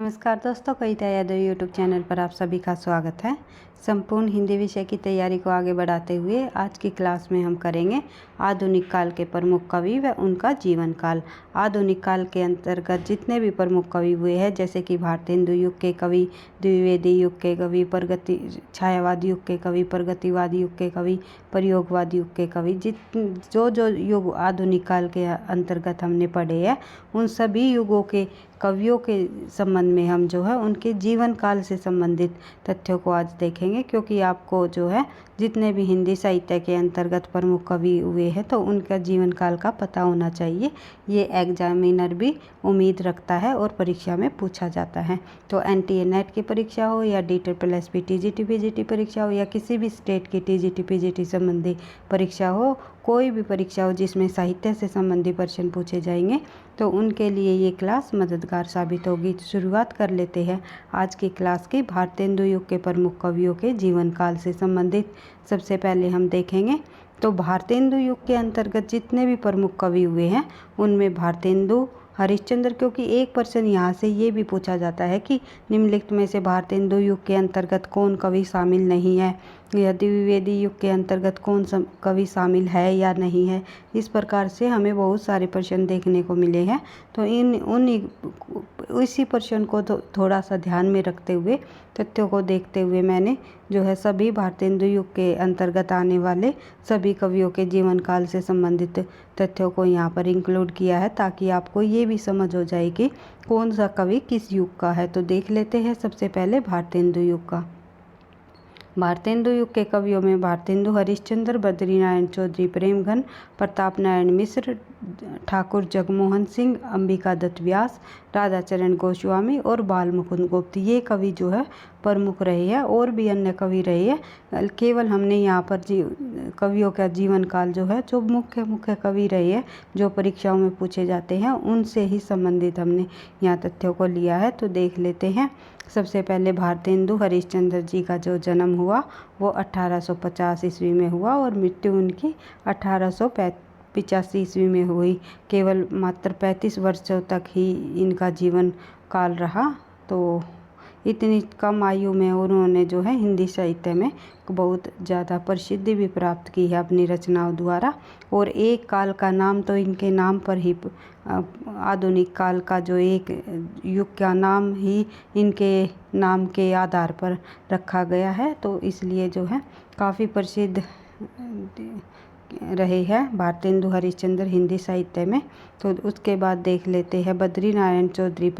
नमस्कार दोस्तों, कविता Yadav YouTube channel पर आप सभी का स्वागत है। संपूर्ण हिंदी विषय की तैयारी को आगे बढ़ाते हुए आज की क्लास में हम करेंगे आधुनिक काल के प्रमुख कवि व उनका जीवन काल। आधुनिक काल के अंतर्गत जितने भी प्रमुख कवि हुए हैं, जैसे कि भारतेंदु युग के कवि, द्विवेदी युग के कवि, छायावादी युग के कवि, प्रगतिवादी युग के कवि, प्रयोगवादी युग के कवि, जो युग आधुनिक काल के अंतर्गत हमने पढ़े हैं, उन सभी युगों के कवियों के संबंध में हम जो है उनके जीवन काल से संबंधित तथ्यों को आज देखेंगे, क्योंकि आपको जो है जितने भी हिंदी साहित्य के अंतर्गत प्रमुख कवि हुए हैं तो उनका जीवन काल का पता होना चाहिए। ये एग्जामिनर भी उम्मीद रखता है और परीक्षा में पूछा जाता है। तो एनटीए नेट की परीक्षा हो या DEET+P टीजीटी पीजीटी परीक्षा हो या किसी भी स्टेट की टीजीटी पीजीटी संबंधी परीक्षा हो, कोई भी परीक्षा हो जिसमें साहित्य से संबंधी प्रश्न पूछे जाएंगे, तो उनके लिए ये क्लास मददगार साबित होगी। शुरुआत कर लेते हैं आज की क्लास की भारतेंदु युग के प्रमुख कवियों के जीवन काल से संबंधित। सबसे पहले हम देखेंगे तो भारतेंदु युग के अंतर्गत जितने भी प्रमुख कवि हुए हैं उनमें भारतेंदु हरिश्चंद्र, क्योंकि एक प्रश्न यहाँ से ये भी पूछा जाता है कि निम्नलिखित में से भारतेंदु युग के अंतर्गत कौन कवि शामिल नहीं है, या द्विवेदी युग के अंतर्गत कौन कवि शामिल है या नहीं है। इस प्रकार से हमें बहुत सारे प्रश्न देखने को मिले हैं। तो इसी प्रश्न को थोड़ा सा ध्यान में रखते हुए, तथ्यों को देखते हुए मैंने जो है सभी भारतेंदु युग के अंतर्गत आने वाले सभी कवियों के जीवन काल से संबंधित तथ्यों को यहाँ पर इंक्लूड किया है, ताकि आपको ये भी समझ हो जाए कि कौन सा कवि किस युग का है। तो देख लेते हैं सबसे पहले भारतेंदु युग का। भारतेंदु युग के कवियों में भारतेंदु हरिश्चंद्र, बद्रीनारायण चौधरी, प्रेमघन, प्रताप नारायण मिश्र, ठाकुर जगमोहन सिंह, अंबिका दत्त व्यास, राधाचरण गोस्वामी और बाल मुकुंद गुप्त, ये कवि जो है प्रमुख रहे हैं। और भी अन्य कवि रहे हैं, केवल हमने यहाँ पर कवियों का जीवन काल जो है, जो मुख्य कवि रहे हैं जो परीक्षाओं में पूछे जाते हैं, उनसे ही संबंधित हमने यहाँ तथ्यों को लिया है। तो देख लेते हैं। सबसे पहले भारतेंदु हरिश्चंद्र जी का जो जन्म हुआ वो 1850 ईस्वी में हुआ और मृत्यु उनकी 1885 ईस्वी में हुई। केवल मात्र 35 वर्षों तक ही इनका जीवन काल रहा। तो इतनी कम आयु में उन्होंने जो है हिंदी साहित्य में बहुत ज़्यादा प्रसिद्धि भी प्राप्त की है अपनी रचनाओं द्वारा। और एक काल का नाम तो इनके नाम पर ही, आधुनिक काल का जो एक युग का नाम ही इनके नाम के आधार पर रखा गया है। तो इसलिए जो है काफ़ी प्रसिद्ध रहे हैं भारतेंदु हरिश्चंद्र हिंदी साहित्य में। तो उसके बाद देख लेते हैं बद्रीनारायण चौधरी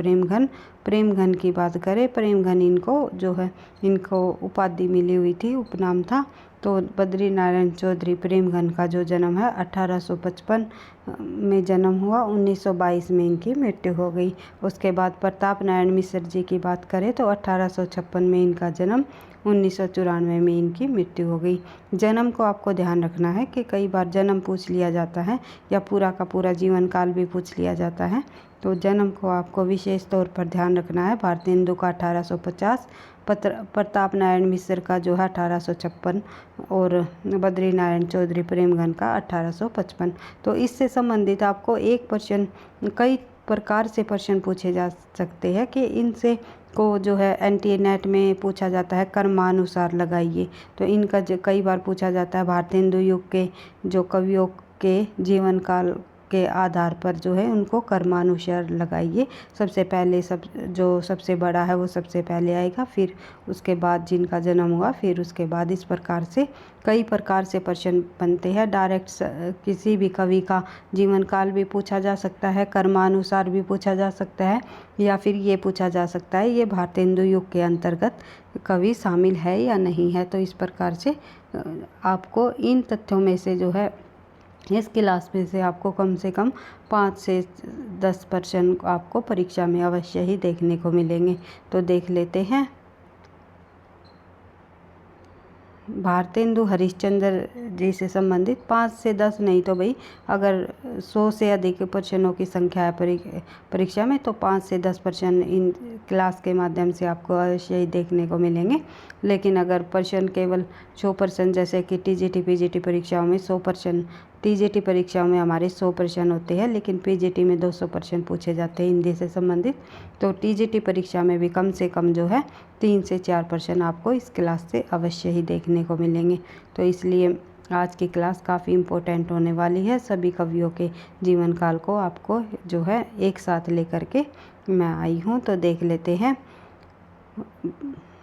प्रेमघन की बात करें। प्रेमघन इनको उपाधि मिली हुई थी, उपनाम था। तो बद्रीनारायण चौधरी प्रेमघन का जो जन्म है 1855 में जन्म हुआ, 1922 में इनकी मृत्यु हो गई। उसके बाद प्रताप नारायण मिश्र जी की बात करें तो 1856 में इनका जन्म, 1994 में इनकी मृत्यु हो गई। जन्म को आपको ध्यान रखना है कि कई बार जन्म पूछ लिया जाता है या पूरा का पूरा जीवन काल भी पूछ लिया जाता है। तो जन्म को आपको विशेष तौर पर ध्यान रखना है। भारतेंदु का 1850, प्रताप नारायण मिश्र का जो है 1856 और बद्रीनारायण चौधरी प्रेमघन का 1855। तो इससे संबंधित आपको एक प्रश्न, कई प्रकार से प्रश्न पूछे जा सकते हैं कि इनसे को जो है एनटीए नेट में पूछा जाता है कर्मानुसार लगाइए। तो इनका कई बार पूछा जाता है भारतेंदु युग के जो कवियों के जीवन काल के आधार पर जो है उनको कर्मानुसार लगाइए। सबसे पहले जो सबसे बड़ा है वो सबसे पहले आएगा, फिर उसके बाद जिनका जन्म हुआ, फिर उसके बाद, इस प्रकार से कई प्रकार से प्रश्न बनते हैं। डायरेक्ट किसी भी कवि का जीवन काल भी पूछा जा सकता है, कर्मानुसार भी पूछा जा सकता है, या फिर ये पूछा जा सकता है ये भारतेंदु युग के अंतर्गत कवि शामिल है या नहीं है। तो इस प्रकार से आपको इन तथ्यों में से जो है इस क्लास में से आपको कम से कम 5 से 10 प्रश्न आपको परीक्षा में अवश्य ही देखने को मिलेंगे। तो देख लेते हैं। भारतेंदु हरिश्चंद्र जी से संबंधित 5 से 10 नहीं तो भाई अगर 100 से अधिक प्रश्नों की संख्या है परीक्षा में, तो 5 से 10 प्रश्न इन क्लास के माध्यम से आपको अवश्य ही देखने को मिलेंगे। लेकिन अगर प्रश्न केवल 100 प्रश्न, जैसे कि टीजीटी पीजीटी परीक्षाओं में 100 प्रश्न टीजीटी परीक्षाओं में हमारे 100 प्रश्न होते हैं, लेकिन पीजीटी में 200 प्रश्न पूछे जाते हैं हिंदी से संबंधित। तो टीजीटी परीक्षा में भी कम से कम जो है 3 से 4 प्रश्न आपको इस क्लास से अवश्य ही देखने को मिलेंगे। तो इसलिए आज की क्लास काफ़ी इम्पोर्टेंट होने वाली है। सभी कवियों के जीवन काल को आपको जो है एक साथ लेकर के मैं आई हूँ। तो देख लेते हैं।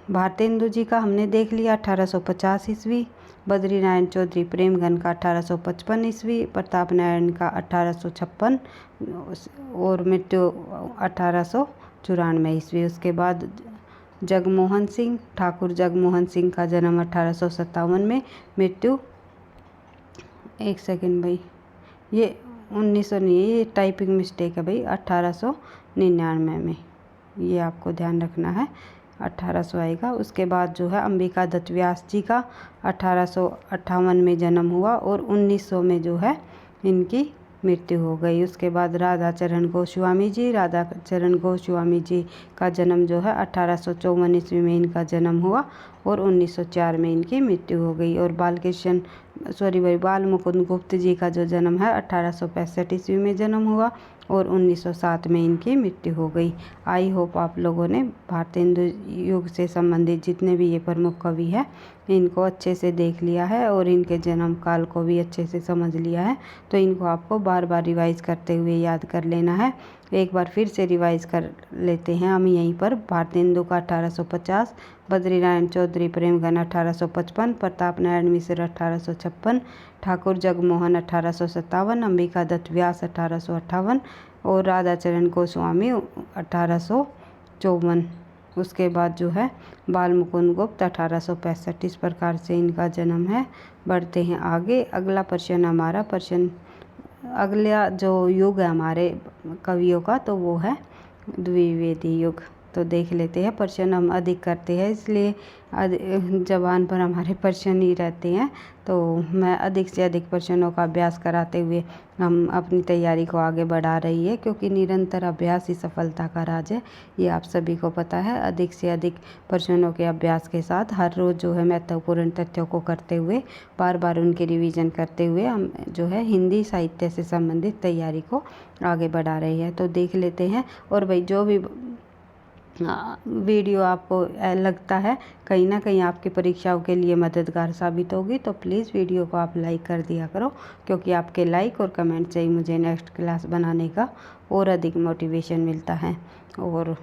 भारतेंदु जी का हमने देख लिया 1850 ईस्वी, बद्रीनारायण चौधरी प्रेमगन का 1855 ईस्वी, प्रताप नारायण का 1856 और मृत्यु 1894 ईस्वी। उसके बाद जगमोहन सिंह, ठाकुर जगमोहन सिंह का जन्म 1857 में, मृत्यु 1 सेकेंड भाई, ये 1900 नहीं है, ये टाइपिंग मिस्टेक है भाई, 1899 में, ये आपको ध्यान रखना है, 1800 आएगा। उसके बाद जो है अंबिका दत्त व्यास जी का 1858 में जन्म हुआ और 1900 में जो है इनकी मृत्यु हो गई। उसके बाद राधा चरण गोस्वामी जी, राधा चरण गोस्वामी जी का जन्म जो है 1854 ईस्वी में इनका जन्म हुआ और 1904 में इनकी मृत्यु हो गई। और बाल मुकुंद गुप्त जी का जो जन्म है 1865 ईस्वी में जन्म हुआ और 1907 में इनकी मृत्यु हो गई। आई होप आप लोगों ने भारतेंदु युग से संबंधित जितने भी ये प्रमुख कवि हैं इनको अच्छे से देख लिया है और इनके जन्म काल को भी अच्छे से समझ लिया है। तो इनको आपको बार बार रिवाइज करते हुए याद कर लेना है। एक बार फिर से रिवाइज कर लेते हैं हम यहीं पर। भारतेंदु का 1850, बद्रीनारायण चौधरी प्रेमगन 1855, प्रताप नारायण मिश्र 1856, ठाकुर जगमोहन 1857, अंबिका दत्त व्यास 1858 और राधा चरण गोस्वामी 1854। उसके बाद जो है बाल मुकुंद गुप्त 1865। इस प्रकार से इनका जन्म है। बढ़ते हैं आगे। अगला प्रश्न हमारा अगला जो युग है हमारे कवियों का तो वो है द्विवेदी युग। तो देख लेते हैं। प्रश्न हम अधिक करते हैं इसलिए जबान पर हमारे प्रश्न ही रहते हैं, तो मैं अधिक से अधिक प्रश्नों का अभ्यास कराते हुए हम अपनी तैयारी को आगे बढ़ा रही है, क्योंकि निरंतर अभ्यास ही सफलता का राज है, ये आप सभी को पता है। अधिक से अधिक प्रश्नों के अभ्यास के साथ हर रोज़ जो है महत्वपूर्ण तथ्यों को करते हुए बार बार उनके रिवीजन करते हुए हम जो है हिंदी साहित्य से संबंधित तैयारी को आगे बढ़ा रही है। तो देख लेते हैं। और भाई जो भी वीडियो आपको लगता है कहीं ना कहीं आपकी परीक्षाओं के लिए मददगार साबित होगी तो प्लीज़ वीडियो को आप लाइक कर दिया करो, क्योंकि आपके लाइक और कमेंट से ही मुझे नेक्स्ट क्लास बनाने का और अधिक मोटिवेशन मिलता है। और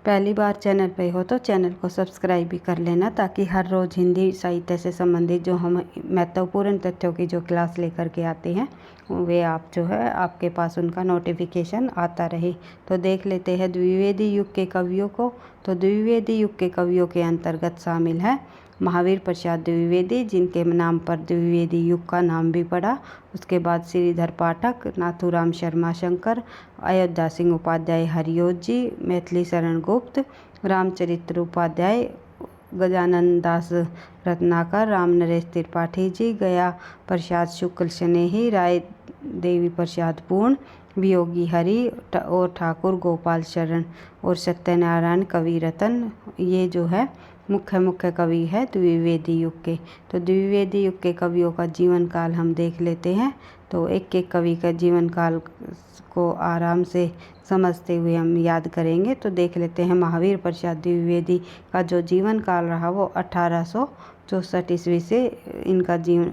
पहली बार चैनल पे हो तो चैनल को सब्सक्राइब भी कर लेना, ताकि हर रोज़ हिंदी साहित्य से संबंधित जो हम महत्वपूर्ण तथ्यों की जो क्लास लेकर के आते हैं वे आप जो है आपके पास उनका नोटिफिकेशन आता रहे। तो देख लेते हैं द्विवेदी युग के कवियों को। तो द्विवेदी युग के कवियों के अंतर्गत शामिल है महावीर प्रसाद द्विवेदी, जिनके नाम पर द्विवेदी युग का नाम भी पड़ा। उसके बाद श्रीधर पाठक, नाथूराम शर्मा शंकर, अयोध्या सिंह उपाध्याय हरियोत जी, मैथिली शरण गुप्त, रामचरित्र उपाध्याय, गजानन दास रत्नाकर, राम नरेश त्रिपाठी जी, गया प्रसाद शुक्ल स्नेही, राय देवी प्रसाद पूर्ण, वियोगी हरि और ठाकुर गोपाल शरण और सत्यनारायण कवि रतन, ये जो है मुख्य कवि है द्विवेदी युग के। तो द्विवेदी युग के कवियों का जीवन काल हम देख लेते हैं। तो एक एक कवि का जीवन काल को आराम से समझते हुए हम याद करेंगे। तो देख लेते हैं महावीर प्रसाद द्विवेदी का जो जीवन काल रहा वो 1864 ईस्वी से इनका जीवन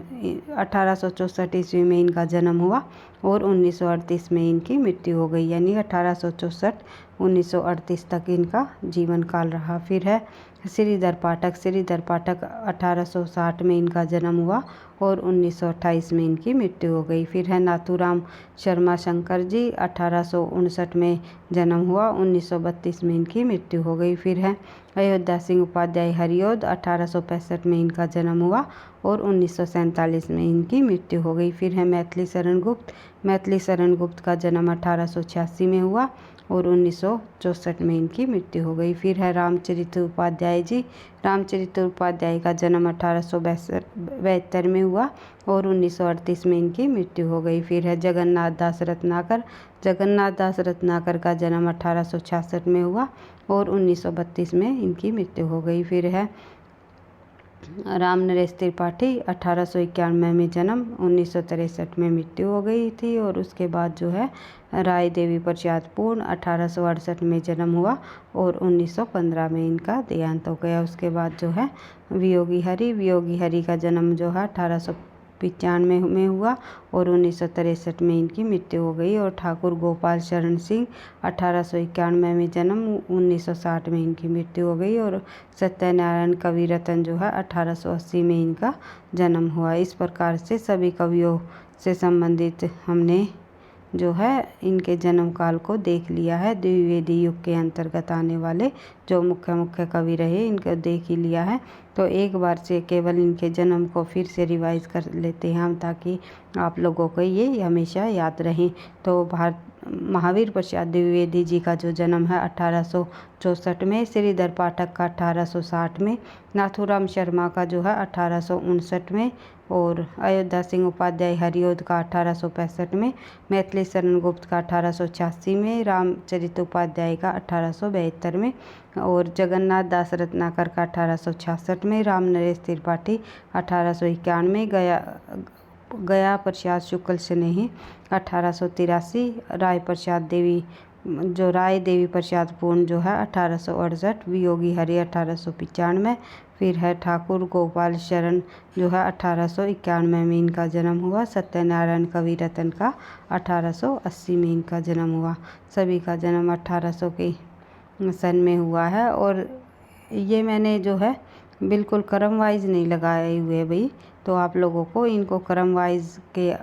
1864 ईस्वी में इनका जन्म हुआ और 1938 में इनकी मृत्यु हो गई, यानी 1864 1938 तक इनका जीवन काल रहा। फिर है श्रीधर पाठक 1860 में इनका जन्म हुआ और 1928 में इनकी मृत्यु हो गई। फिर है नाथूराम शर्मा शंकर जी 1859 में जन्म हुआ, 1932 में इनकी मृत्यु हो गई। फिर है अयोध्या सिंह उपाध्याय हरियोत 1865 में इनका जन्म हुआ और 1947 में इनकी मृत्यु हो गई। फिर है मैथिली शरण गुप्त का जन्म 1886 में हुआ और 1964 में इनकी मृत्यु हो गई। फिर है रामचरित्र उपाध्याय का जन्म 1872 में हुआ और 1938 में इनकी मृत्यु हो गई। फिर है जगन्नाथ दास रत्नाकर का जन्म 1866 में हुआ और 1932 में इनकी मृत्यु हो गई। फिर है राम नरेश त्रिपाठी 1891 में जन्म, 1963 में मृत्यु हो गई थी। और उसके बाद जो है राय देवी प्रसाद पूर्ण 1868 में जन्म हुआ और 1915 में इनका देहांत हो गया। उसके बाद जो है वियोगी हरि का जन्म जो है 1895 में हुआ और 1963 में इनकी मृत्यु हो गई। और ठाकुर गोपाल शरण सिंह 1891 में जन्म, 1960 में इनकी मृत्यु हो गई। और सत्यनारायण कवि रत्न जो है 1880 में इनका जन्म हुआ। इस प्रकार से सभी कवियों से संबंधित हमने जो है इनके जन्म काल को देख लिया है। द्विवेदी युग के अंतर्गत आने वाले जो मुख्य कवि रहे इनको देख ही लिया है। तो एक बार से केवल इनके जन्म को फिर से रिवाइज कर लेते हैं हम, ताकि आप लोगों को ये हमेशा याद रहे। तो महावीर प्रसाद द्विवेदी जी का जो जन्म है 1864 में, श्रीधर पाठक का 1860 में, नाथूराम शर्मा का जो है 1859 में, और अयोध्या सिंह उपाध्याय हरिऔध का 1865 में, मैथिली शरण गुप्त का 1886 में, रामचरित उपाध्याय का 1872 में, और जगन्नाथ दास रत्नाकर का 1866 में, राम नरेश त्रिपाठी 1891 में, गया प्रसाद शुक्ल स्नेही 1883, राय देवी प्रसाद पूर्ण जो है 1868, वियोगी हरि 1895, फिर है ठाकुर गोपाल शरण जो है 1891 में इनका जन्म हुआ। सत्यनारायण कवि रत्न का 1880 में इनका जन्म हुआ। सभी का जन्म 1800 के सन में हुआ है। और ये मैंने जो है बिल्कुल क्रम वाइज नहीं लगाए हुए भाई, तो आप लोगों को इनको क्रम वाइज के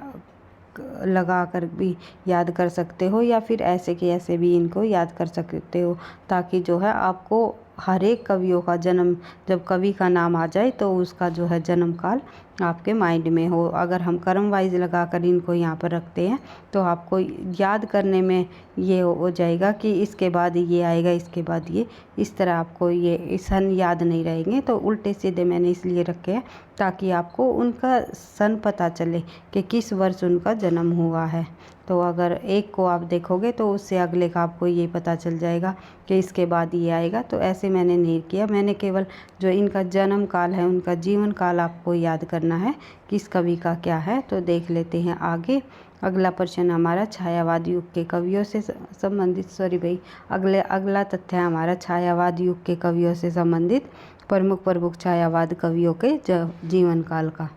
लगा कर भी याद कर सकते हो, या फिर ऐसे के ऐसे भी इनको याद कर सकते हो, ताकि जो है आपको हर एक कवियों का जन्म, जब कवि का नाम आ जाए तो उसका जो है जन्म काल आपके माइंड में हो। अगर हम क्रम वाइज लगा कर इनको यहाँ पर रखते हैं तो आपको याद करने में ये हो जाएगा कि इसके बाद ये आएगा, इसके बाद ये, इस तरह आपको ये सन याद नहीं रहेंगे। तो उल्टे सीधे मैंने इसलिए रखे हैं ताकि आपको उनका सन पता चले कि किस वर्ष उनका जन्म हुआ है। तो अगर एक को आप देखोगे तो उससे अगले का आपको ये पता चल जाएगा कि इसके बाद ये आएगा। तो ऐसे मैंने नहीं किया, मैंने केवल जो इनका जन्म काल है, उनका जीवन काल आपको याद करना है किस कवि का क्या है। तो देख लेते हैं आगे। अगला प्रश्न हमारा छायावाद युग के कवियों से संबंधित, अगला तथ्य है हमारा छायावाद युग के कवियों से संबंधित प्रमुख छायावाद कवियों के जीवन काल का।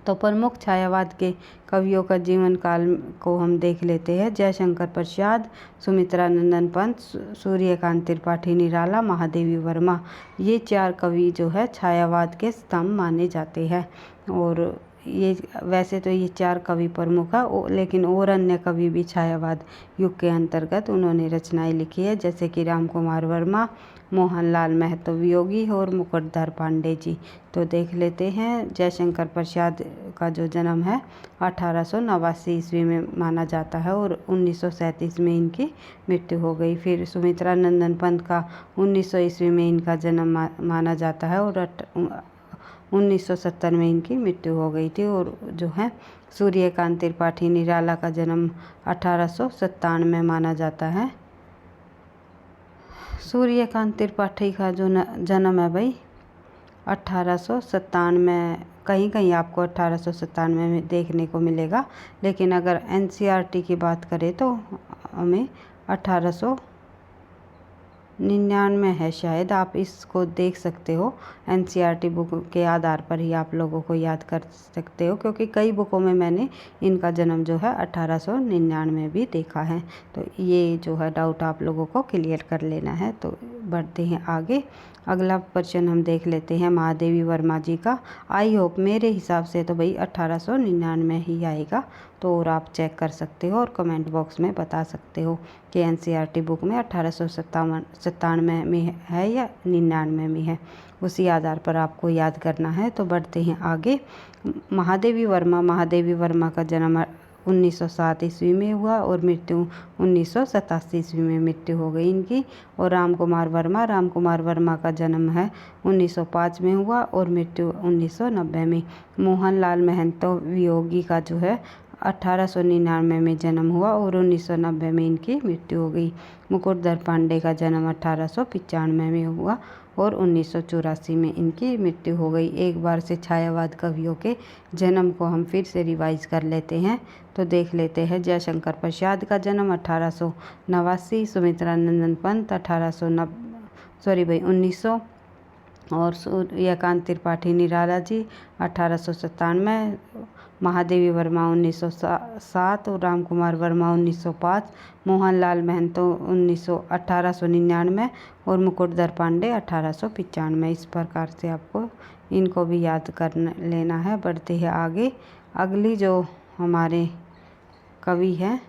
तो प्रमुख छायावाद के कवियों का जीवन काल को हम देख लेते हैं। जयशंकर प्रसाद, सुमित्रा नंदन पंत, सूर्यकांत त्रिपाठी निराला, महादेवी वर्मा, ये 4 कवि जो है छायावाद के स्तंभ माने जाते हैं। और ये वैसे तो ये 4 कवि प्रमुख है, लेकिन और अन्य कवि भी छायावाद युग के अंतर्गत उन्होंने रचनाएं लिखी है, जैसे कि राम कुमार वर्मा, मोहनलाल महतो वियोगी और मुकुटधर पांडे जी। तो देख लेते हैं। जयशंकर प्रसाद का जो जन्म है 1889 ईस्वी में माना जाता है और 1937 में इनकी मृत्यु हो गई। फिर सुमित्रा नंदन पंत का 1900 ईस्वी में इनका जन्म माना जाता है और 1970 में इनकी मृत्यु हो गई थी। और जो है सूर्यकांत त्रिपाठी निराला का जन्म 1897 में माना जाता है। सूर्यकांत त्रिपाठी का जो जन्म है भाई 1897 में, कहीं आपको 1897 में देखने को मिलेगा, लेकिन अगर NCERT की बात करें तो हमें 1899 है शायद। आप इसको देख सकते हो, NCERT बुक के आधार पर ही आप लोगों को याद कर सकते हो, क्योंकि कई बुकों में मैंने इनका जन्म जो है 1899 में भी देखा है। तो ये जो है डाउट आप लोगों को क्लियर कर लेना है। तो बढ़ते हैं आगे। अगला प्रश्न हम देख लेते हैं महादेवी वर्मा जी का। आई होप, मेरे हिसाब से तो भाई 1899 ही आएगा, तो और आप चेक कर सकते हो और कमेंट बॉक्स में बता सकते हो कि NCERT बुक में 1897 में है या 99 में है, उसी आधार पर आपको याद करना है। तो बढ़ते हैं आगे। महादेवी वर्मा का जन्म 1907 ईस्वी में हुआ और मृत्यु 1987 ईस्वी में मृत्यु हो गई इनकी। और राम कुमार वर्मा का जन्म है 1905 में हुआ और मृत्यु 1990 में। मोहनलाल महतो वियोगी का जो है 1899 में जन्म हुआ और 1990 में इनकी मृत्यु हो गई। मुकुटधर पांडे का जन्म 1895 में हुआ और 1984 में इनकी मृत्यु हो गई। एक बार से छायावाद कवियों के जन्म को हम फिर से रिवाइज कर लेते हैं, तो देख लेते हैं। जयशंकर प्रसाद का जन्म 1889, सुमित्रा नंदन पंत 1900 और सूर्यकांत त्रिपाठी निराला जी 1897, महादेवी वर्मा 1907 और राम कुमार वर्मा 1905, मोहनलाल महतो 1899 और मुकुटधर पांडे 1895। इस प्रकार से आपको इनको भी याद कर लेना है। बढ़ते हैं आगे। अगली जो हमारे कवि हैं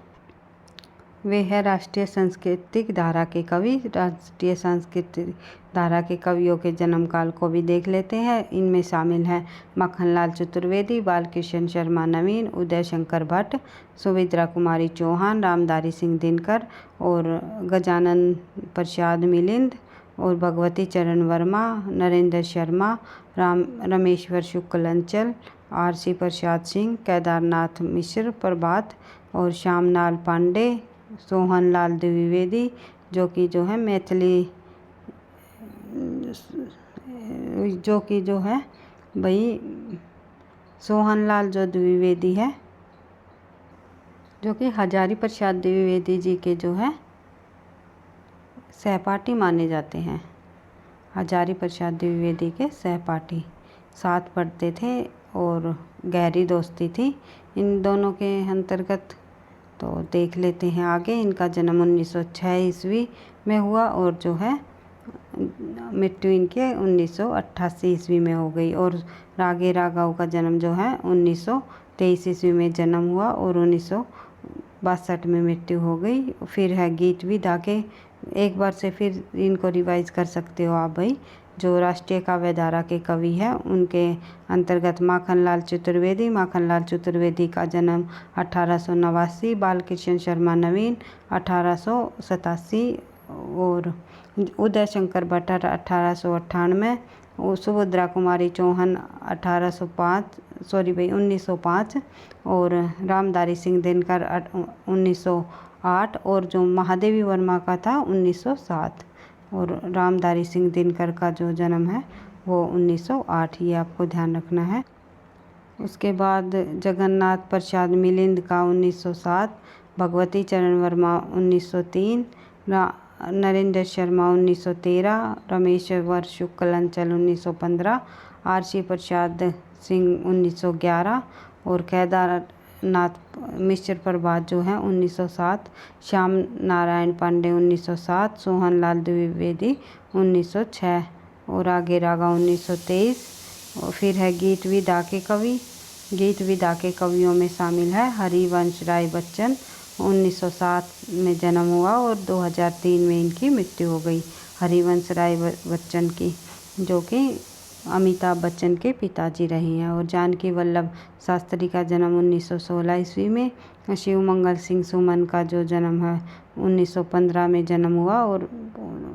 वे है राष्ट्रीय सांस्कृतिक धारा के कवि। राष्ट्रीय सांस्कृतिक धारा के कवियों के जन्म काल को भी देख लेते हैं। इनमें शामिल हैं मक्खनलाल चतुर्वेदी, बालकृष्ण शर्मा नवीन, उदय शंकर भट्ट, सुमित्रा कुमारी चौहान, रामधारी सिंह दिनकर और गजानन प्रसाद मिलिंद और भगवती चरण वर्मा, नरेंद्र शर्मा, रमेश्वर शुक्ल अंचल, आरसी प्रसाद सिंह, केदारनाथ मिश्र प्रभात और श्यामलाल पांडे, सोहनलाल द्विवेदी जो है मैथिली जो है भाई सोहनलाल जो द्विवेदी है जो कि हजारी प्रसाद द्विवेदी जी के जो है सहपाठी माने जाते हैं। हजारी प्रसाद द्विवेदी के सहपाठी, साथ पढ़ते थे और गहरी दोस्ती थी इन दोनों के अंतर्गत। तो देख लेते हैं आगे। इनका जन्म 1906 ईस्वी में हुआ और जो है मृत्यु इनके 1988 ईस्वी में हो गई। और रागे राघव का जन्म जो है 1923 ईस्वी में जन्म हुआ और 1962 में मृत्यु हो गई। फिर है गीत विधा के, एक बार से फिर इनको रिवाइज कर सकते हो आप भाई। जो राष्ट्रीय काव्य धारा के कवि हैं उनके अंतर्गत माखनलाल चतुर्वेदी का जन्म 1889, बालकृष्ण शर्मा नवीन 1887 और उदय शंकर भट्ट 1898 और सुभद्रा कुमारी चौहान 1905 और रामधारी सिंह दिनकर 1908 और जो महादेवी वर्मा का था 1907 और रामधारी सिंह दिनकर का जो जन्म है वो 1908। ये आपको ध्यान रखना है। उसके बाद जगन्नाथ प्रसाद मिलिंद का 1907, भगवती चरण वर्मा 1903, नरेंद्र शर्मा 1913, रमेश्वर शुक्ल अंचल 1915, आरसी प्रसाद सिंह 1911 और केदारनाथ मिश्र प्रभात जो है 1907, श्याम नारायण पांडे 1907, सोहनलाल द्विवेदी 1906 और आगे रागा 1923। और फिर है गीत विधा के कवि। गीत विधा के कवियों में शामिल है हरिवंश राय बच्चन, 1907 में जन्म हुआ और 2003 में इनकी मृत्यु हो गई। हरिवंश राय बच्चन की जो कि अमिताभ बच्चन के पिताजी रहे हैं। और जानकी वल्लभ शास्त्री का जन्म 1916 ईस्वी में। शिवमंगल सिंह सुमन का जो जन्म है 1915 में जन्म हुआ और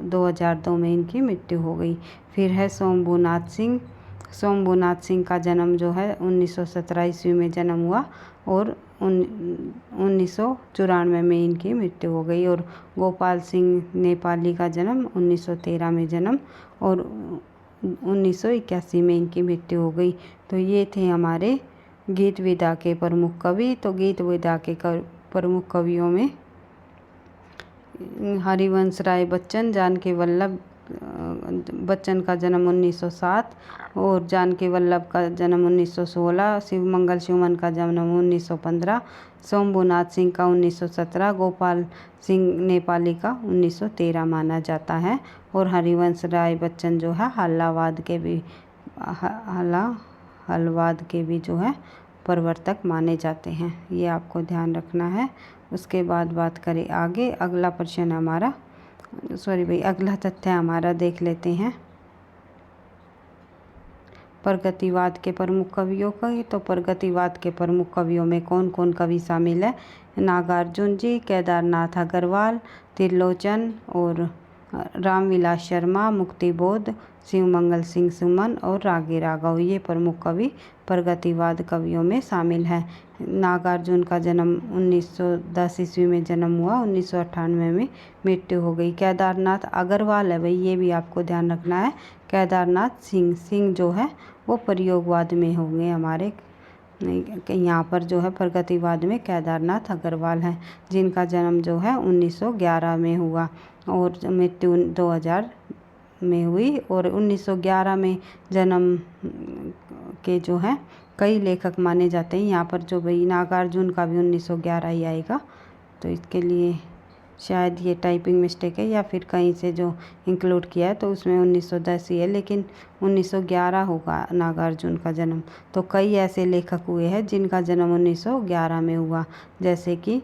2002 में इनकी मृत्यु हो गई। फिर है शंभुनाथ सिंह का जन्म जो है 1917 ईस्वी में जन्म हुआ और 1994 में इनकी मृत्यु हो गई। और गोपाल सिंह नेपाली का जन्म 1913 में जन्म और 1981 में इनकी मृत्यु हो गई। तो ये थे हमारे गीत विधा के प्रमुख कवि। तो गीत विधा के प्रमुख कवियों में हरिवंश राय बच्चन, जानकी वल्लभ बच्चन का जन्म 1907 और जानकी वल्लभ का जन्म 1916, शिवमंगल सुमन का जन्म 1915, शंभुनाथ सिंह का 1917, गोपाल सिंह नेपाली का 1913 माना जाता है। और हरिवंश राय बच्चन जो है हल्लावाद के भी जो है प्रवर्तक माने जाते हैं। ये आपको ध्यान रखना है। उसके बाद बात करें आगे। अगला प्रश्न हमारा अगला तथ्य हमारा देख लेते हैं प्रगतिवाद के प्रमुख कवियों का। तो प्रगतिवाद के प्रमुख कवियों में कौन कौन कवि शामिल है? नागार्जुन जी, केदारनाथ अग्रवाल, त्रिलोचन और रामविलास शर्मा, मुक्तिबोध, शिवमंगल सिंह सुमन और रागी राघव ये प्रमुख कवि प्रगतिवाद कवियों में शामिल हैं। नागार्जुन का जन्म 1910 ईस्वी में जन्म हुआ, 1998 में मृत्यु हो गई। केदारनाथ अग्रवाल है भाई, ये भी आपको ध्यान रखना है। केदारनाथ सिंह जो है वो प्रयोगवाद में होंगे हमारे यहाँ पर जो है प्रगतिवाद में केदारनाथ अग्रवाल हैं, जिनका जन्म जो है 1911 में हुआ और मृत्यु 2000 में हुई। और 1911 में जन्म के जो है कई लेखक माने जाते हैं। यहाँ पर जो भाई नागार्जुन का भी 1911 ही आएगा, तो इसके लिए शायद ये टाइपिंग मिस्टेक है या फिर कहीं से जो इंक्लूड किया है तो उसमें 1910 ही है, लेकिन 1911 होगा नागार्जुन का जन्म। तो कई ऐसे लेखक हुए हैं जिनका जन्म 1911 में हुआ, जैसे कि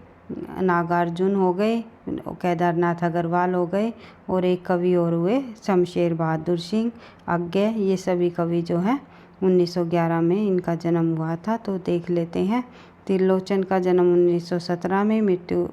नागार्जुन हो गए, केदारनाथ अग्रवाल हो गए और एक कवि और हुए शमशेर बहादुर सिंह आज्ञे। ये सभी कवि जो हैं 1911 में इनका जन्म हुआ था। तो देख लेते हैं। त्रिलोचन का जन्म 1917 में, मृत्यु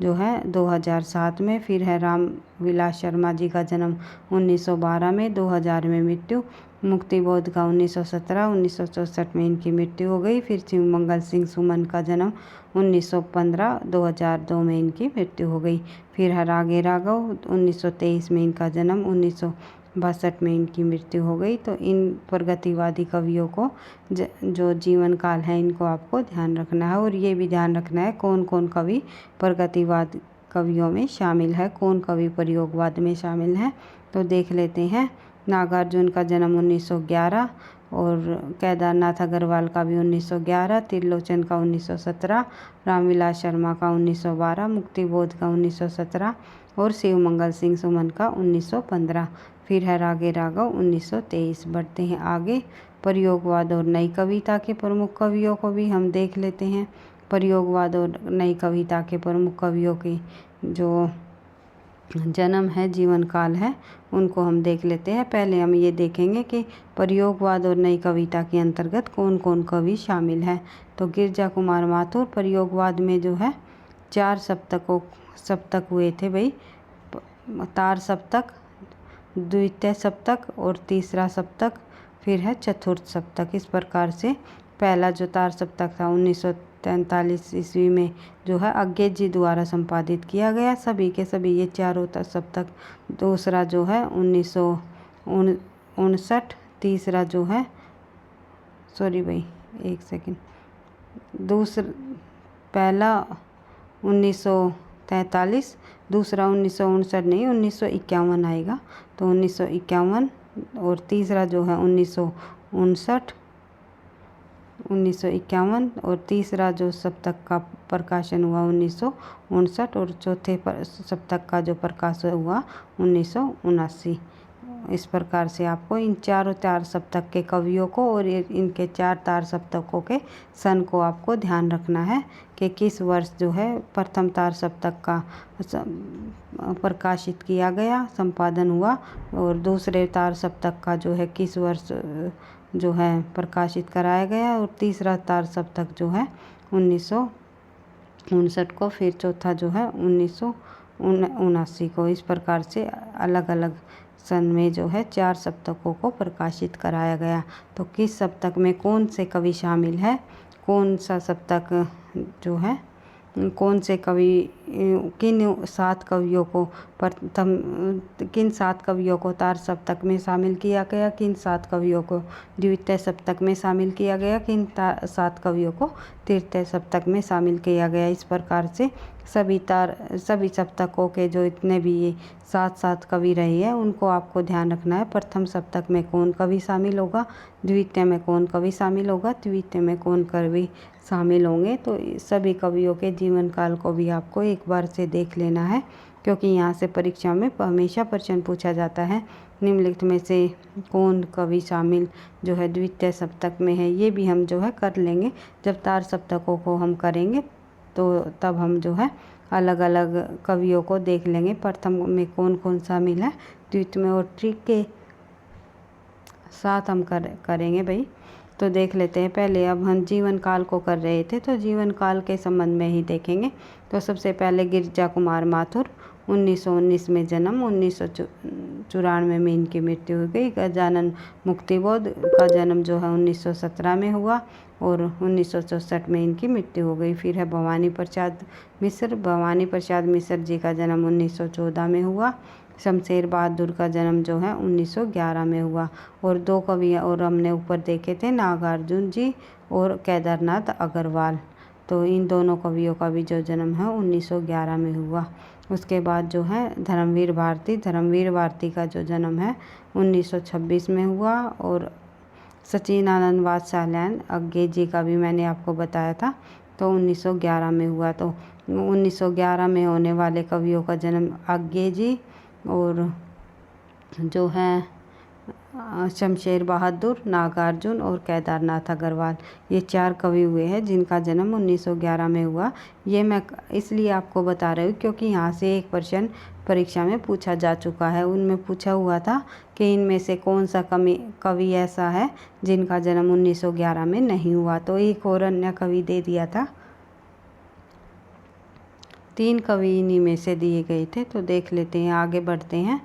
जो है 2007 में। फिर है रामविलास शर्मा जी का जन्म 1912 में, 2000 में मृत्यु। मुक्तिबोध का 1917, 1964 में इनकी मृत्यु हो गई। फिर शिवमंगल सिंह सुमन का जन्म 1915, 2002 में इनकी मृत्यु हो गई। फिर है रागी राघव, 1923 में इनका जन्म, 1962 में इनकी मृत्यु हो गई। तो इन प्रगतिवादी कवियों को जो जीवन काल है इनको आपको ध्यान रखना है, और ये भी ध्यान रखना है कौन कौन कवि प्रगतिवाद कवियों में शामिल है, कौन कवि प्रयोगवाद में शामिल है। तो देख लेते हैं। नागार्जुन का जन्म 1911 और केदारनाथ अग्रवाल का भी 1911, त्रिलोचन का 1917, रामविलास शर्मा का 1912, मुक्तिबोध का 1917 और शिवमंगल सिंह सुमन का 1915। फिर है रागी राघव 1923। बढ़ते हैं आगे। प्रयोगवाद और नई कविता के प्रमुख कवियों को भी हम देख लेते हैं। प्रयोगवाद और नई कविता के प्रमुख कवियों के जो जन्म है, जीवन काल है, उनको हम देख लेते हैं। पहले हम ये देखेंगे कि प्रयोगवाद और नई कविता के अंतर्गत कौन कौन कवि शामिल है। तो गिरजा कुमार माथुर प्रयोगवाद में जो है 4 सप्तक हुए थे भाई, तार सप्तक, द्वितीय सप्तक और तीसरा सप्तक, फिर है चतुर्थ सप्तक। इस प्रकार से पहला जो तार सप्तक था 1943 ईस्वी में जो है अज्ञे जी द्वारा संपादित किया गया, सभी के सभी ये चारों सप्तक। दूसरा जो है 1959, तीसरा जो है पहला 1943, दूसरा 1959 नहीं 1951 आएगा, तो 1951, और तीसरा जो है 1951 और तीसरा जो सप्तक का प्रकाशन हुआ 1959 और चौथे सप्तक का जो प्रकाशन हुआ 1979। इस प्रकार से आपको इन चारों तार सप्तक के कवियों को और इनके 4 तार सप्तकों के सन को आपको ध्यान रखना है कि किस वर्ष जो है प्रथम तार सप्तक का प्रकाशित किया गया, संपादन हुआ, और दूसरे तार सप्तक का जो है किस वर्ष जो है प्रकाशित कराया गया, और तीसरा तार सप्तक जो है 1959 को, फिर चौथा जो है 1979 को। इस प्रकार से अलग अलग सन में जो है 4 सप्तकों को प्रकाशित कराया गया। तो किस सप्तक में कौन से कवि शामिल है, कौन सा सप्तक जो है, कौन से कवि, किन 7 कवियों को किन 7 कवियों को तार सप्तक में शामिल किया गया, किन 7 कवियों को द्वितीय सप्तक में शामिल किया गया, किन 7 कवियों को तृतीय सप्तक में शामिल किया गया। इस प्रकार से सभी सप्तकों के जो इतने भी ये 7 कवि रहे हैं उनको आपको ध्यान रखना है। प्रथम सप्तक में कौन कवि शामिल होगा, द्वितीय में कौन कवि शामिल होगा, तृतीय में कौन कवि शामिल होंगे। तो सभी कवियों के जीवन काल को भी आपको एक बार से देख लेना है, क्योंकि यहाँ से परीक्षा में हमेशा प्रश्न पूछा जाता है निम्नलिखित में से कौन कवि शामिल जो है द्वितीय सप्तक में है। ये भी हम जो है कर लेंगे जब तार सप्तकों को हम करेंगे, तो तब हम जो है अलग अलग कवियों को देख लेंगे, प्रथम में कौन कौन शामिल है, द्वितीय में और ट्रिक के साथ हम करेंगे भाई। तो देख लेते हैं। पहले अब हम जीवन काल को कर रहे थे, तो जीवन काल के संबंध में ही देखेंगे। तो सबसे पहले गिरजा कुमार माथुर 1919 में जन्म, 1994 में इनकी मृत्यु हो गई। गजानन मुक्तिबोध का जन्म जो है 1917 में हुआ और 1964 में इनकी मृत्यु हो गई। फिर है भवानी प्रसाद मिश्र। भवानी प्रसाद मिश्र जी का जन्म 1914 में हुआ। शमशेर बहादुर का जन्म जो है 1911 में हुआ। और दो कवि और हमने ऊपर देखे थे, नागार्जुन जी और केदारनाथ अग्रवाल। तो इन दोनों कवियों का भी जो जन्म है 1911 में हुआ। उसके बाद जो है धर्मवीर भारती। धर्मवीर भारती का जो जन्म है 1926 में हुआ। और सचिदानंद वात्स्यायन अज्ञे जी का भी मैंने आपको बताया था, तो 1911 में हुआ। तो 1911 में होने वाले कवियों का जन्म अज्ञे जी और जो है शमशेर बहादुर, नागार्जुन और केदारनाथ अग्रवाल, ये 4 कवि हुए हैं जिनका जन्म 1911 में हुआ। ये मैं इसलिए आपको बता रही हूँ क्योंकि यहाँ से एक प्रश्न परीक्षा में पूछा जा चुका है। उनमें पूछा हुआ था कि इनमें से कौन सा कवि ऐसा है जिनका जन्म 1911 में नहीं हुआ। तो एक और अन्य कवि दे दिया था। 3 कवि इन्हीं में से दिए गए थे। तो देख लेते हैं, आगे बढ़ते हैं।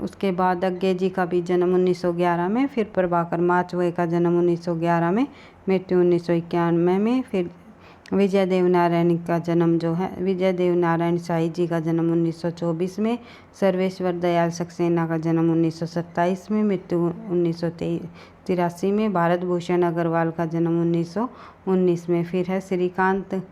उसके बाद अज्ञे जी का भी जन्म 1911 में। फिर प्रभाकर माचवे का जन्म 1911 में, मृत्यु 1991 में। फिर विजय देवनारायण का जन्म जो है, विजय देवनारायण शाही जी का जन्म 1924 में। सर्वेश्वर दयाल सक्सेना का जन्म 1927 में, मृत्यु 1983 में। भारत भूषण अग्रवाल का जन्म 1919 में। फिर है श्रीकांत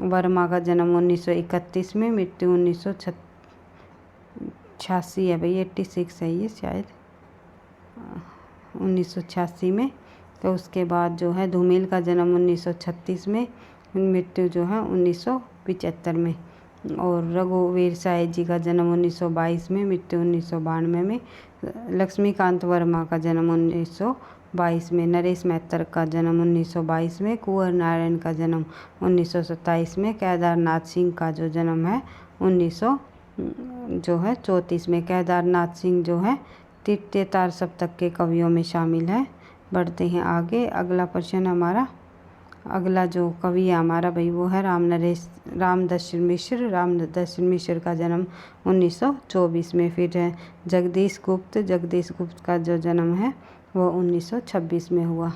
वर्मा का जन्म 1931 में, मृत्यु 1986 है भाई, 86 है ये शायद, 1986 में। तो उसके बाद जो है धूमिल का जन्म 1936 में, मृत्यु जो है 1975 में। और रघुवीर साय जी का जन्म 1922 में, मृत्यु 1992 में। लक्ष्मीकांत वर्मा का जन्म 1922 में। नरेश मेहतर का जन्म 1922 में। कुंवर नारायण का जन्म 1927 में। केदारनाथ सिंह का जो जन्म है 1934 में। केदारनाथ सिंह जो है तृतीय तार सप्तक के कवियों में शामिल है। बढ़ते हैं आगे। अगला प्रश्न हमारा, अगला जो कवि है हमारा भाई वो है रामदर्शन मिश्र। रामदर्शन मिश्र का जन्म 1924 में। फिर है जगदीश गुप्त। जगदीश गुप्त का जो जन्म है वो 1926 में हुआ।